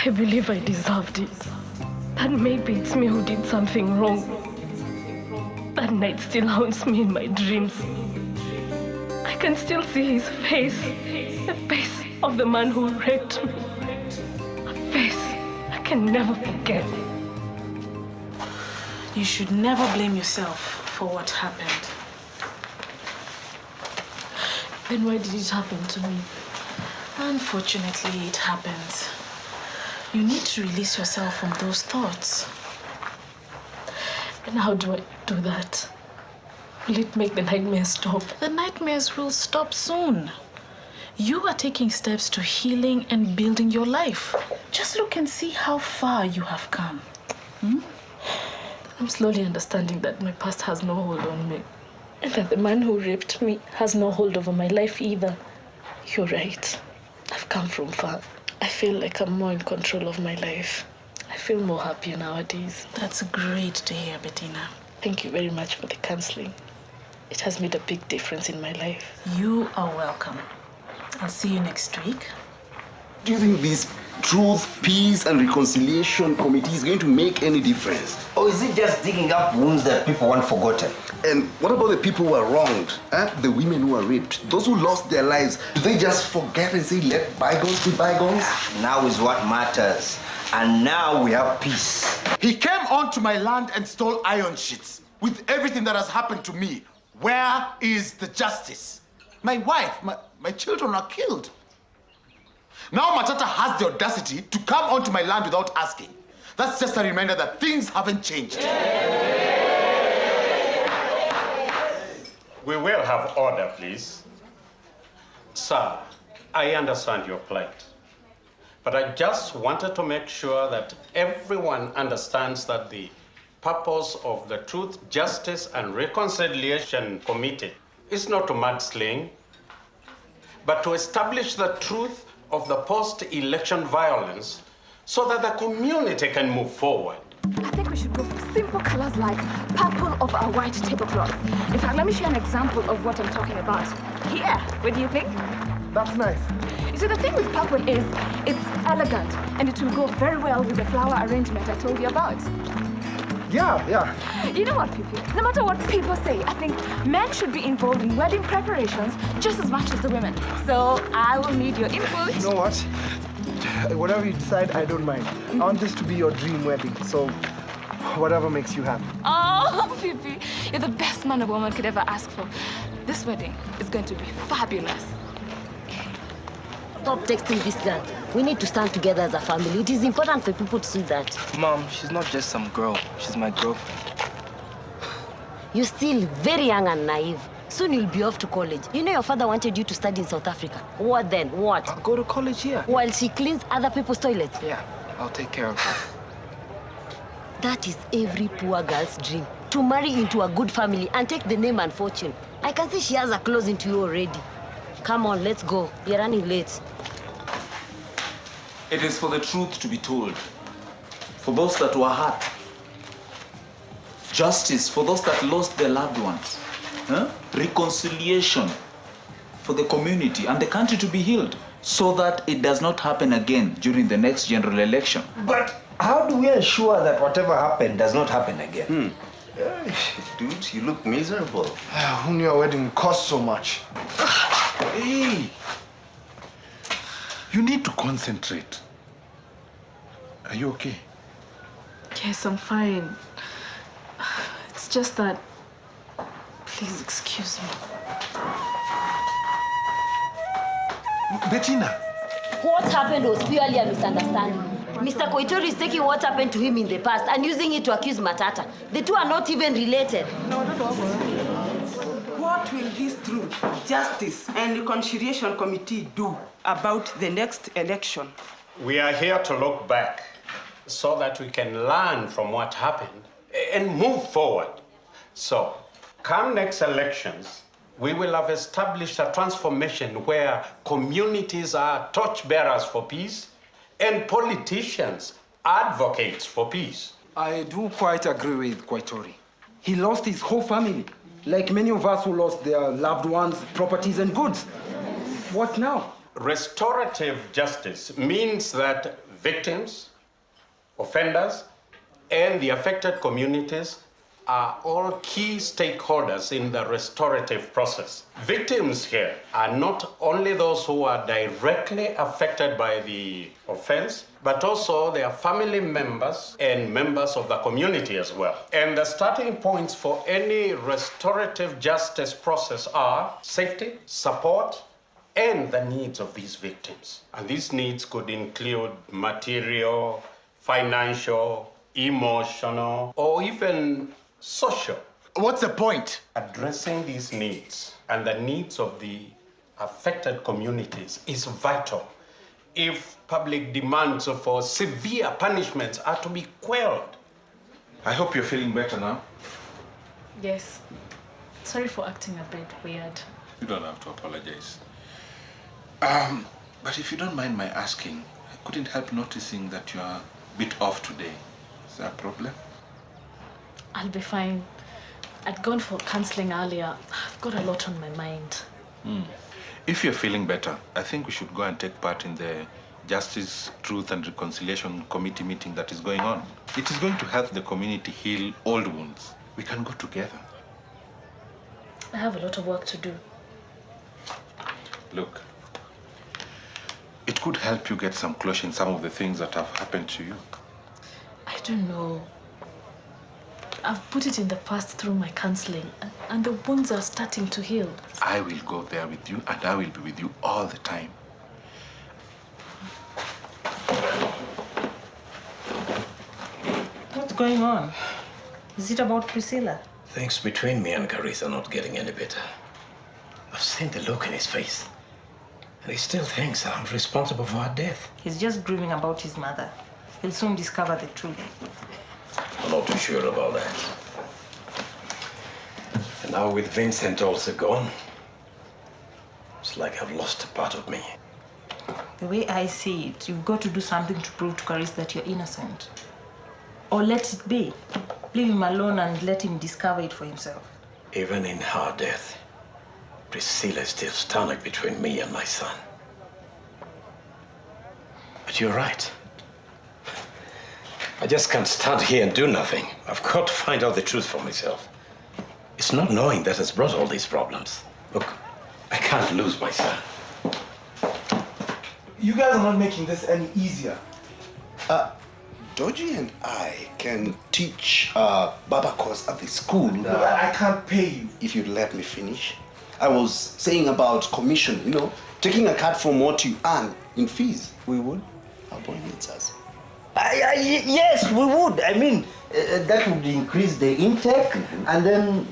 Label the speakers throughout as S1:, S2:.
S1: I believe I deserved it. That maybe it's me who did something wrong. That night still haunts me in my dreams. I can still see his face, the face of the man who raped me. A face I can never forget.
S2: You should never blame yourself for what happened.
S1: Then why did it happen to me?
S2: Unfortunately, it happens. You need to release yourself from those thoughts.
S1: And how do I do that? Will it make the nightmares stop?
S2: The nightmares will stop soon. You are taking steps to healing and building your life. Just look and see how far you have come.
S1: I'm slowly understanding that my past has no hold on me. And that the man who raped me has no hold over my life either. You're right. I've come from far. I feel like I'm more in control of my life. I feel more happier nowadays.
S2: That's great to hear, Bettina.
S1: Thank you very much for the counseling. It has made a big difference in my life.
S2: You are welcome. I'll see you next week.
S3: Do you think this Truth, Peace and Reconciliation Committee is going to make any difference?
S4: Or is it just digging up wounds that people want forgotten?
S3: And what about the people who are wronged? The women who are raped? Those who lost their lives? Do they just forget and say, let bygones be bygones?
S4: Now is what matters. And now we have peace.
S5: He came onto my land and stole iron sheets. With everything that has happened to me, where is the justice? My wife, my children are killed. Now Matata has the audacity to come onto my land without asking. That's just a reminder that things haven't changed.
S6: We will have order, please. Sir, I understand your plight. But I just wanted to make sure that everyone understands that the purpose of the Truth, Justice and Reconciliation Committee is not to mudsling, but to establish the truth of the post-election violence so that the community can move forward.
S7: I think we should go for simple colors like purple of our white tablecloth. In fact, let me share an example of what I'm talking about. Here, what do you think?
S5: That's nice.
S7: You see, the thing with purple is it's elegant and it will go very well with the flower arrangement I told you about.
S5: Yeah.
S7: You know what, Pipi? No matter what people say, I think men should be involved in wedding preparations just as much as the women. So I will need your input.
S8: You know what? Whatever you decide, I don't mind. I want this to be your dream wedding, so whatever makes you happy.
S7: Oh, Pipi, you're the best man a woman could ever ask for. This wedding is going to be fabulous.
S9: Stop texting this girl. We need to stand together as a family. It is important for people to see that.
S10: Mom, she's not just some girl. She's my girlfriend.
S9: You're still very young and naive. Soon you'll be off to college. You know your father wanted you to study in South Africa. What then? What?
S10: I'll go to college here.
S9: While she cleans other people's toilets?
S10: Yeah, I'll take care of her.
S9: That is every poor girl's dream. To marry into a good family and take the name and fortune. I can see she has a close into you already. Come on, let's go. You're running late.
S11: It is for the truth to be told. For those that were hurt. Justice for those that lost their loved ones. Reconciliation for the community and the country to be healed so that it does not happen again during the next general election.
S4: But how do we ensure that whatever happened does not happen again?
S3: Dude, you look miserable.
S8: Who knew a wedding would cost so much?
S5: Hey! You need to concentrate. Are you okay?
S1: Yes, I'm fine. It's just that... Please excuse me.
S5: Bettina!
S9: What happened was purely a misunderstanding. Mr. Koitori is taking what happened to him in the past and using it to accuse Matata. The two are not even related.
S12: No, don't worry. What will this Truth, Justice and Reconciliation Committee do about the next election?
S6: We are here to look back so that we can learn from what happened and move forward. So, come next elections, we will have established a transformation where communities are torchbearers for peace and politicians advocates for peace.
S13: I do quite agree with Koitori. He lost his whole family, like many of us who lost their loved ones, properties and goods. What now?
S6: Restorative justice means that victims, offenders, and the affected communities are all key stakeholders in the restorative process. Victims here are not only those who are directly affected by the offense, but also their family members and members of the community as well. And the starting points for any restorative justice process are safety, support, and the needs of these victims. And these needs could include material, financial, emotional, or even social.
S5: What's the point?
S6: Addressing these needs and the needs of the affected communities is vital if public demands for severe punishments are to be quelled.
S14: I hope you're feeling better now.
S2: Yes. Sorry for acting a bit weird.
S14: You don't have to apologize. But if you don't mind my asking, I couldn't help noticing that you are a bit off today. Is that a problem?
S2: I'll be fine. I'd gone for counselling earlier. I've got a lot on my mind.
S14: If you're feeling better, I think we should go and take part in the Justice, Truth and Reconciliation Committee meeting that is going on. It is going to help the community heal old wounds. We can go together.
S2: I have a lot of work to do.
S14: Look, it could help you get some closure in some of the things that have happened to you.
S2: I don't know. I've put it in the past through my counselling, and the wounds are starting to heal.
S14: I will go there with you, and I will be with you all the time.
S15: What's going on? Is it about Priscilla?
S16: Things between me and Carissa are not getting any better. I've seen the look in his face. And he still thinks I'm responsible for her death.
S15: He's just grieving about his mother. He'll soon discover the truth.
S16: I'm not too sure about that. And now with Vincent also gone, it's like I've lost a part of me.
S15: The way I see it, you've got to do something to prove to Carissa that you're innocent. Or let it be. Leave him alone and let him discover it for himself.
S16: Even in her death, Priscilla is still standing between me and my son. But you're right. I just can't stand here and do nothing. I've got to find out the truth for myself. It's not knowing that has brought all these problems. Look, I can't lose my son.
S8: You guys are not making this any easier.
S3: Doji and I can teach Baba course at the school.
S8: I can't pay you.
S3: If you'd let me finish. I was saying about commission, you know, taking a cut from what you earn in fees. We would. Our boy needs us.
S4: Yes, we would. I mean, that would increase the intake and then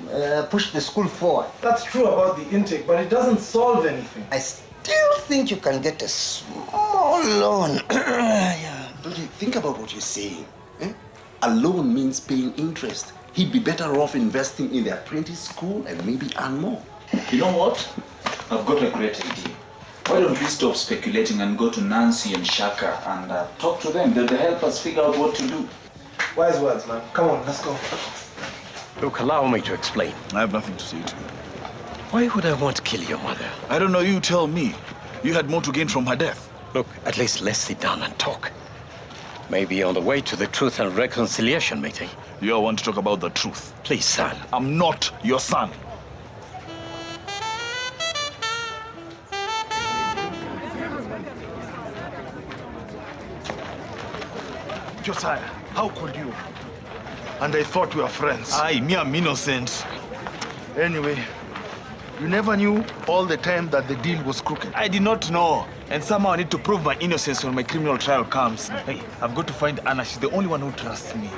S4: push the school forward.
S8: That's true about the intake, but it doesn't solve anything.
S4: I still think you can get a small loan.
S3: Yeah. Doji, think about what you're saying. A loan means paying interest. He'd be better off investing in the apprentice school and maybe earn more.
S11: You know what? I've got a great idea. Why don't we stop speculating and go to Nancy and Shaka and talk to them? They'll help us figure out what to do.
S8: Wise words, man. Come on, let's go.
S16: Look, allow me to explain.
S17: I have nothing to say to you.
S16: Why would I want to kill your mother?
S17: I don't know, you tell me. You had more to gain from her death.
S16: Look, at least let's sit down and talk. Maybe on the way to the Truth and Reconciliation meeting.
S17: You all want to talk about the truth.
S16: Please, son.
S17: I'm not your son. Josiah, how could you? And I thought we were friends. Aye, me, I'm innocent. Anyway, you never knew all the time that the deal was crooked.
S13: I did not know. And somehow I need to prove my innocence when my criminal trial comes. Hey, I've got to find Anna. She's the only one who trusts me.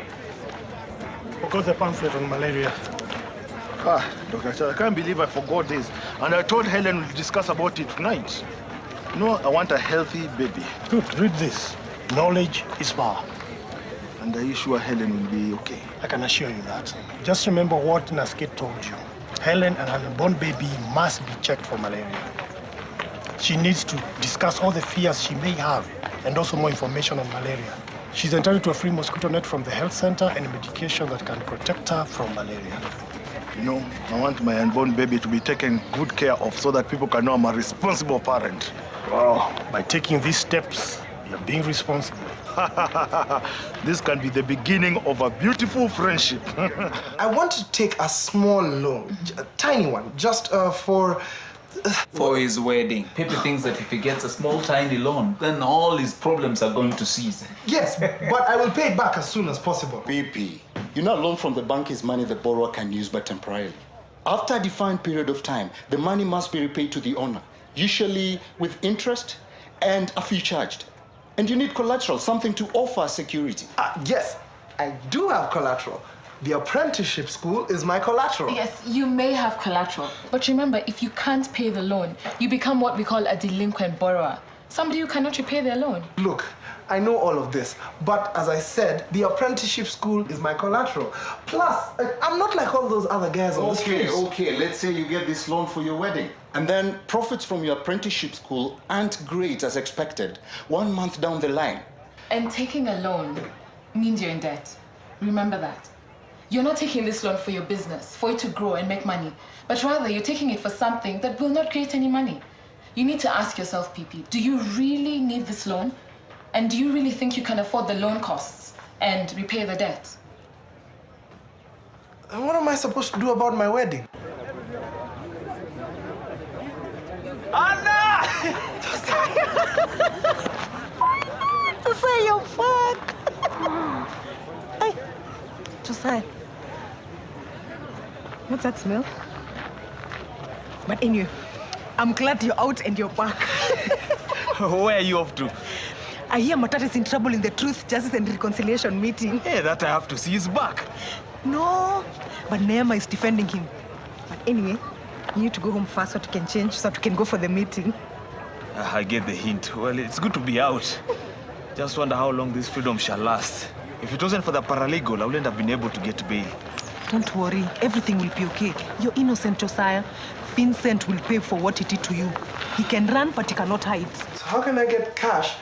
S18: Forgot the pamphlet on malaria.
S17: Dr. Charles, I can't believe I forgot this. And I told Helen we'll discuss about it tonight. You know, I want a healthy baby.
S18: Good, read this. Knowledge is power.
S17: And are you sure Helen will be okay?
S18: I can assure you that. Just remember what Naskit told you. Helen and her unborn baby must be checked for malaria. She needs to discuss all the fears she may have and also more information on malaria. She's entitled to a free mosquito net from the health center and a medication that can protect her from malaria.
S17: You know, I want my unborn baby to be taken good care of so that people can know I'm a responsible parent.
S18: Wow. By taking these steps, you're being responsible.
S17: This can be the beginning of a beautiful friendship.
S8: I want to take a small loan, a tiny one, just for
S11: his wedding. Pepe thinks that if he gets a small, tiny loan, then all his problems are going to cease.
S8: Yes, but I will pay it back as soon as possible.
S5: BP, you know, a loan from the bank is money the borrower can use but temporarily. After a defined period of time, the money must be repaid to the owner, usually with interest and a fee charged. And you need collateral, something to offer security.
S8: Yes, I do have collateral. The apprenticeship school is my collateral.
S2: Yes, you may have collateral. But remember, if you can't pay the loan, you become what we call a delinquent borrower. Somebody who cannot repay their loan.
S8: Look, I know all of this, but as I said, the apprenticeship school is my collateral. Plus, I'm not like all those other guys on the streets.
S5: Okay, let's say you get this loan for your wedding. And then profits from your apprenticeship school aren't great as expected 1 month down the line.
S2: And taking a loan means you're in debt. Remember that. You're not taking this loan for your business, for it to grow and make money, but rather you're taking it for something that will not create any money. You need to ask yourself, PP, do you really need this loan? And do you really think you can afford the loan costs and repay the debt?
S8: And what am I supposed to do about my wedding?
S4: Anna!
S19: Josiah, you're fucked. Hey, Josiah. What's that smell? But anyway, I'm glad you're out and you're back.
S4: Where are you off to?
S19: I hear Matata is in trouble in the Truth, Justice and Reconciliation meeting.
S4: Hey, that I have to see. He's back.
S19: No, but Neema is defending him. But anyway, you need to go home first so that you can change, so that you can go for the meeting.
S4: I get the hint. Well, it's good to be out. Just wonder how long this freedom shall last. If it wasn't for the paralegal, I wouldn't have been able to get bail.
S19: Don't worry, everything will be okay. You're innocent, Josiah. Vincent will pay for what he did to you. He can run, but he cannot hide.
S8: So how can I get cash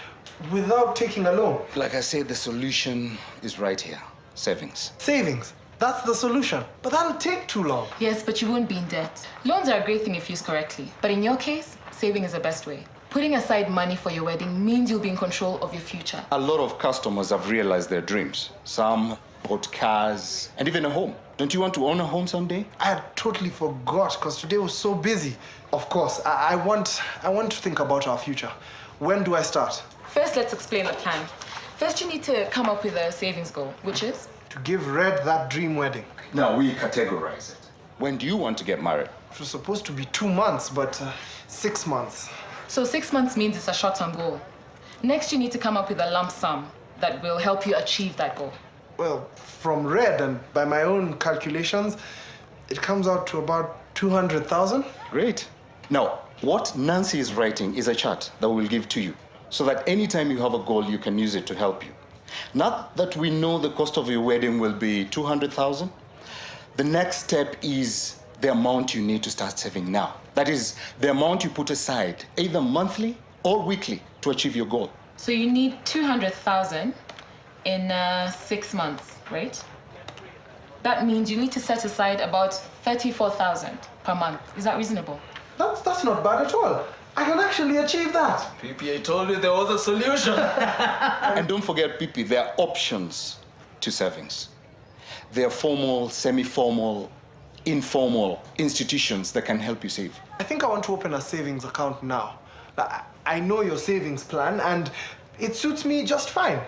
S8: without taking a loan?
S5: Like I said, the solution is right here. Savings.
S8: Savings? That's the solution. But that'll take too long.
S2: Yes, but you won't be in debt. Loans are a great thing if used correctly. But in your case, saving is the best way. Putting aside money for your wedding means you'll be in control of your future.
S5: A lot of customers have realized their dreams. Some bought cars and even a home. Don't you want to own a home someday?
S8: I had totally forgot because today was so busy. Of course, I want to think about our future. When do I start?
S2: First, let's explain the plan. First, you need to come up with a savings goal, which is?
S8: To give Red that dream wedding.
S5: Now, we categorize it. When do you want to get married?
S8: It was supposed to be 2 months, but 6 months.
S2: So 6 months means it's a short-term goal. Next, you need to come up with a lump sum that will help you achieve that goal.
S8: Well, from Red and by my own calculations, it comes out to about 200,000.
S5: Great. Now, what Nancy is writing is a chart that we'll give to you so that anytime you have a goal, you can use it to help you. Not that we know the cost of your wedding will be 200,000. The next step is the amount you need to start saving now. That is the amount you put aside, either monthly or weekly, to achieve your goal.
S2: So you need 200,000 in 6 months, right? That means you need to set aside about 34,000 per month. Is that reasonable?
S8: That's not bad at all. I can actually achieve that.
S11: PP, I told you there was a solution.
S5: And don't forget, PP, there are options to savings. There are formal, semi-formal, informal institutions that can help you save.
S8: I think I want to open a savings account now. I know your savings plan and it suits me just fine.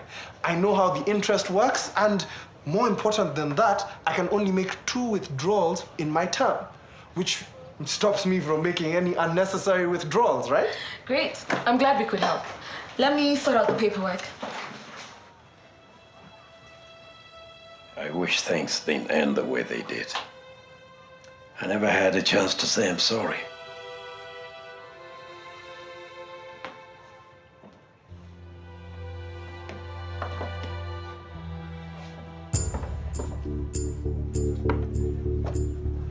S8: I know how the interest works and more important than that, I can only make 2 withdrawals in my term, which stops me from making any unnecessary withdrawals, right?
S2: Great. I'm glad we could help. Let me sort out the paperwork.
S16: I wish things didn't end the way they did. I never had a chance to say I'm sorry.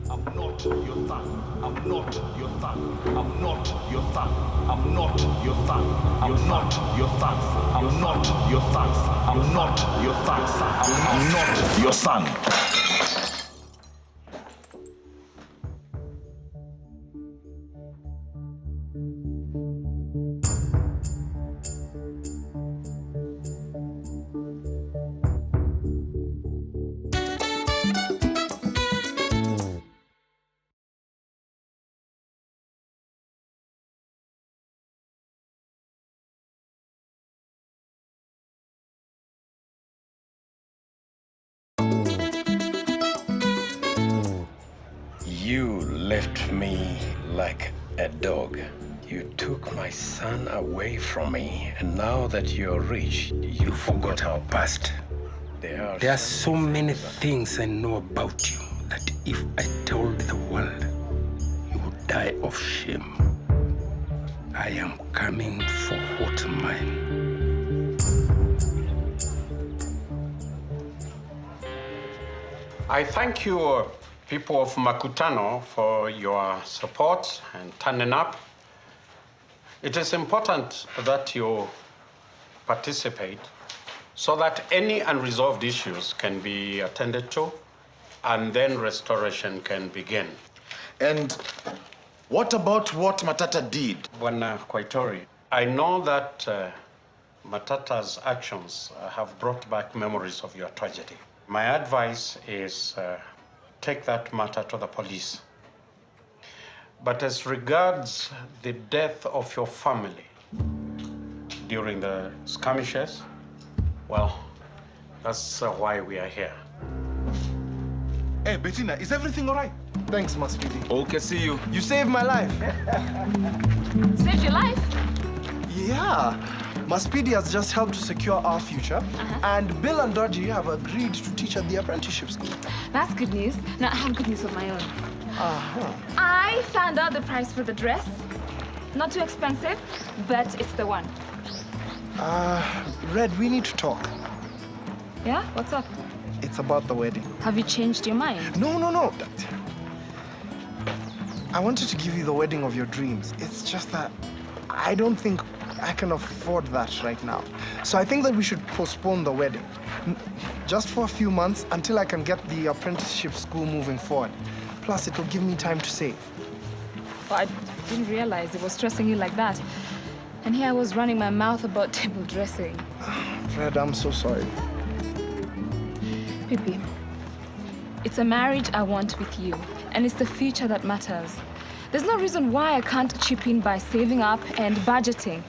S17: I'm not your son. I'm not your son. I'm not your son. I'm not your son. I'm not your son. I'm not your son. I'm not your son.
S16: left me like a dog. You took my son away from me, and now that you're rich, you forgot our past. There are so many things I know about you that if I told the world, you would die of shame. I am coming for what's mine.
S6: I thank you, people of Makutano, for your support and turning up. It is important that you participate so that any unresolved issues can be attended to and then restoration can begin.
S5: And what about what Matata did?
S6: Bwana Kwaitori, I know that Matata's actions have brought back memories of your tragedy. My advice is take that matter to the police. But as regards the death of your family during the skirmishes, well, that's why we are here.
S5: Hey, Bettina, is everything all right?
S8: Thanks, Maspidi.
S5: Okay, see you.
S8: You saved my life.
S7: Saved your life?
S8: Yeah. Maspidi has just helped to secure our future, and Bill and Dodgy have agreed to teach at the apprenticeship school.
S7: That's good news. Now I have good news of my own. I found out the price for the dress. Not too expensive, but it's the one.
S8: Red, we need to talk.
S7: Yeah? What's up?
S8: It's about the wedding.
S7: Have you changed your mind?
S8: No. I wanted to give you the wedding of your dreams. It's just that I don't think I can afford that right now. So I think that we should postpone the wedding. Just for a few months until I can get the apprenticeship school moving forward. Plus, it'll give me time to save.
S7: Well, I didn't realize it was stressing you like that. And here I was running my mouth about table dressing.
S8: Red, I'm so sorry.
S7: Pipi, it's a marriage I want with you, and it's the future that matters. There's no reason why I can't chip in by saving up and budgeting.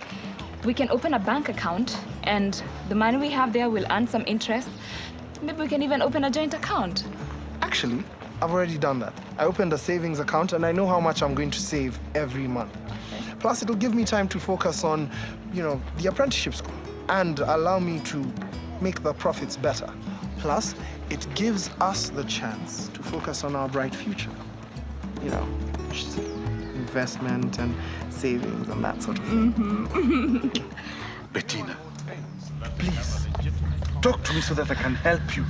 S7: We can open a bank account, and the money we have there will earn some interest. Maybe we can even open a joint account.
S8: Actually, I've already done that. I opened a savings account, and I know how much I'm going to save every month. Plus, it'll give me time to focus on, the apprenticeship school, and allow me to make the profits better. Plus, it gives us the chance to focus on our bright future. Investment and savings and that sort of thing.
S5: Bettina, please, talk to me so that I can help you.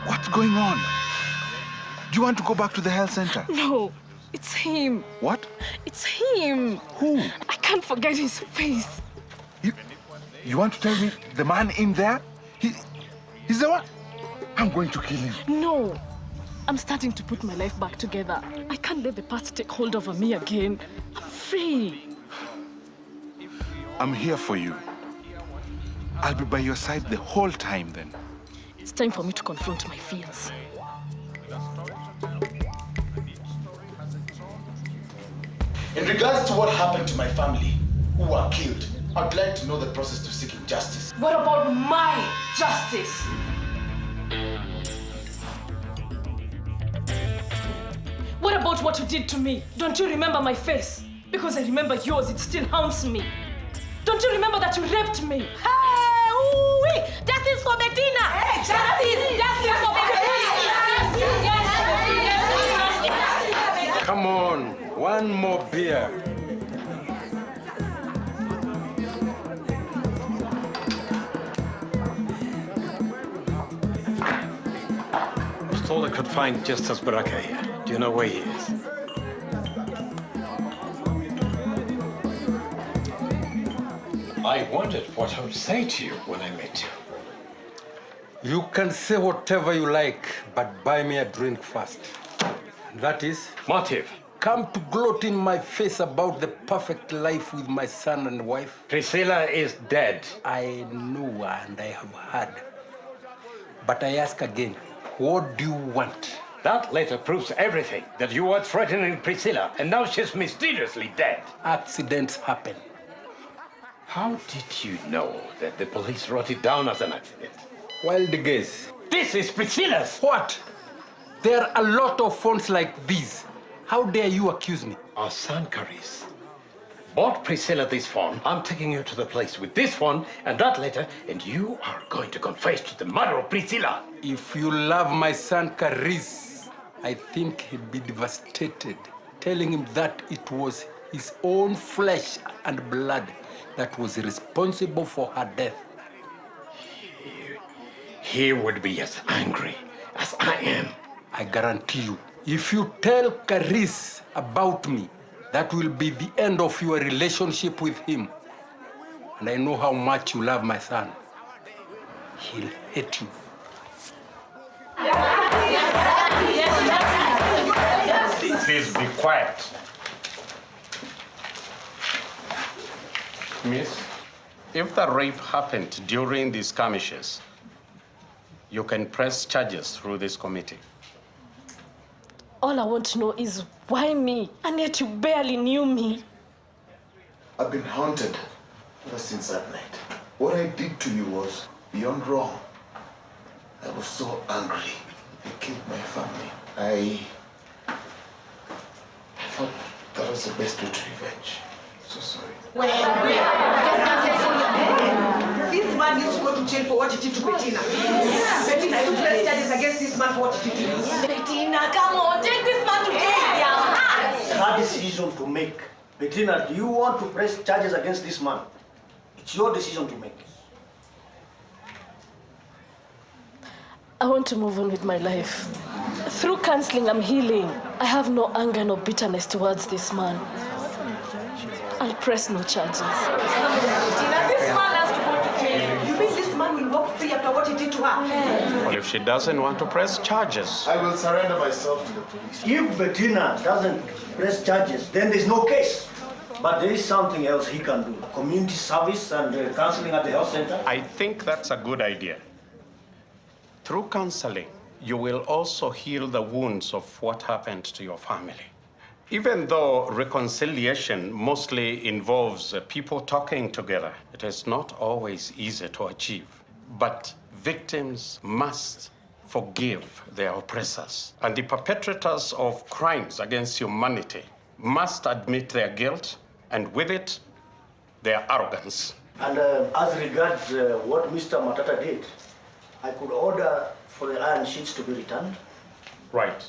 S5: What's going on? Do you want to go back to the health center?
S1: No, it's him.
S5: What?
S1: It's him.
S5: Who?
S1: I can't forget his face.
S5: You want to tell me the man in there? He's the one? I'm going to kill him.
S1: No. I'm starting to put my life back together. I can't let the past take hold over me again. I'm free.
S5: I'm here for you. I'll be by your side the whole time then.
S1: It's time for me to confront my fears.
S3: In regards to what happened to my family, who were killed, I'd like to know the process to seeking justice.
S1: What about my justice? What about what you did to me? Don't you remember my face? Because I remember yours, it still haunts me. Don't you remember that you raped me?
S20: Hey, ooh-wee! Justice for Bettina! Hey, justice for Bettina!
S16: Come on, one more beer. I was told I could find Justice Baraka here. Do you know where he is? I wondered what I would say to you when I met you. You can say whatever you like, but buy me a drink first. And that is? Motive. Come to gloat in my face about the perfect life with my son and wife. Priscilla is dead. I know and I have heard. But I ask again, what do you want?
S21: That letter proves everything. That you were threatening Priscilla, and now she's mysteriously dead.
S16: Accidents happen.
S21: How did you know that the police wrote it down as an accident?
S16: Wild guess.
S21: This is Priscilla's.
S16: What? There are a lot of phones like these. How dare you accuse me?
S21: Our son, Caris, bought Priscilla this phone. I'm taking you to the place with this phone and that letter, and you are going to confess to the murder of Priscilla.
S16: If you love my son, Caris, I think he'd be devastated, telling him that it was his own flesh and blood that was responsible for her death.
S21: He would be as angry as I am.
S16: I guarantee you, if you tell Caris about me, that will be the end of your relationship with him. And I know how much you love my son. He'll hate you.
S6: Please be quiet. Miss, if the rape happened during the skirmishes, you can press charges through this committee.
S1: All I want to know is why me? And yet you barely knew me.
S3: I've been haunted ever since that night. What I did to you was beyond wrong. I was so angry. They killed my family. I thought that was the best way to revenge. So sorry.
S19: This man needs to go to jail for what he did to Bettina. Bettina, you press charges against this man for what he did to you.
S20: Bettina, come on, take this man to jail. Yeah.
S10: Hard decision to make. Bettina, do you want to press charges against this man? It's your decision to make.
S1: I want to move on with my life. Through counseling, I'm healing. I have no anger, no bitterness towards this man. I'll press no charges.
S19: Bettina, this man has to go to jail. You mean this man will walk free after what he did to her?
S6: Well, if she doesn't want to press charges,
S3: I will surrender myself to the police.
S10: If Bettina doesn't press charges, then there's no case. But there is something else he can do. Community service and counseling at the health center.
S6: I think that's a good idea. Through counseling, you will also heal the wounds of what happened to your family. Even though reconciliation mostly involves people talking together, it is not always easy to achieve. But victims must forgive their oppressors. And the perpetrators of crimes against humanity must admit their guilt, and with it, their arrogance.
S10: And as regards what Mr. Matata did, I could order for the iron sheets to be returned.
S6: Right.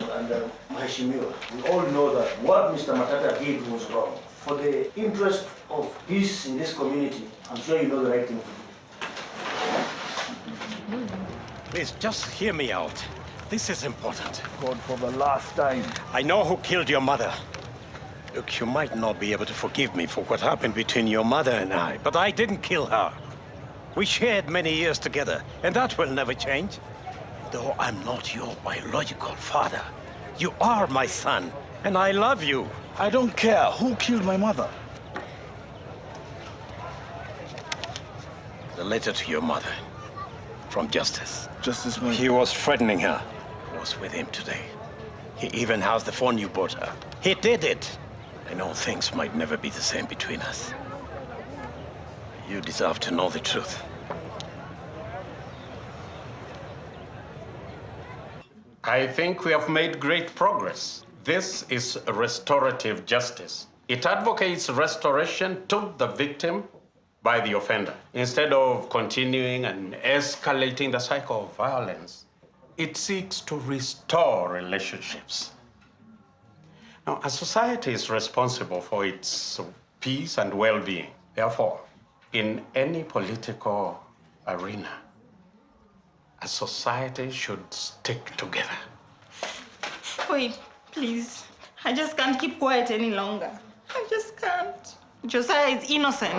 S10: And Maheshimiwa, we all know that what Mr. Matata did was wrong. For the interest of peace in this community, I'm sure you know the right thing to do.
S21: Please, just hear me out. This is important.
S10: God, for the last time.
S21: I know who killed your mother. Look, you might not be able to forgive me for what happened between your mother and I, but I didn't kill her. We shared many years together, and that will never change. Though I'm not your biological father, you are my son, and I love you.
S17: I don't care who killed my mother.
S21: The letter to your mother from Justice.
S17: Justice, my...
S21: He was threatening her. I was with him today. He even has the phone you bought her. He did it. I know things might never be the same between us. You deserve to know the truth.
S6: I think we have made great progress. This is restorative justice. It advocates restoration to the victim by the offender. Instead of continuing and escalating the cycle of violence, it seeks to restore relationships. Now, a society is responsible for its peace and well-being. Therefore, in any political arena, a society should stick together.
S22: Wait, please. I just can't keep quiet any longer. I just can't. Josiah is innocent.